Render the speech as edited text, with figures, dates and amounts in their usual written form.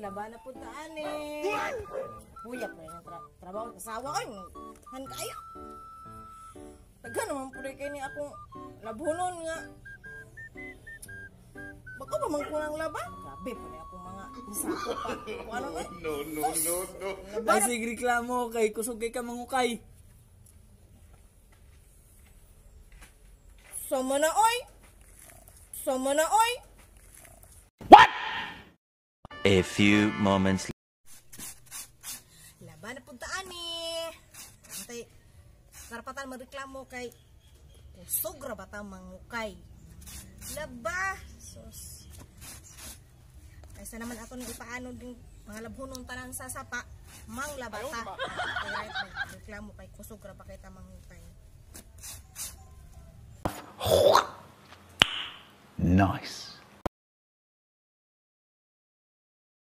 laban na po taan eh. Puyak na yung trabaho. Kasawa ko yung han kayo. Taga naman po rin kayo ni akong labunon nga. Baka ba man kunang laban? Grabe po rin akong mga isako pa. Kung ano nga? No. Ay, sige reklamo kay kusog kay ka mangukay. Sama na oy! A few moments Laban na puntaan eh. Antay, karapatan magreklamo kay kusog ra bata mangukay. Laba! Sus. Kaysa naman ako nang ipaano din mga labhunong tanan sa sapa, mang labata. Kay right, magreklamo kay kusog ra ba kay ta mangukay. Nice.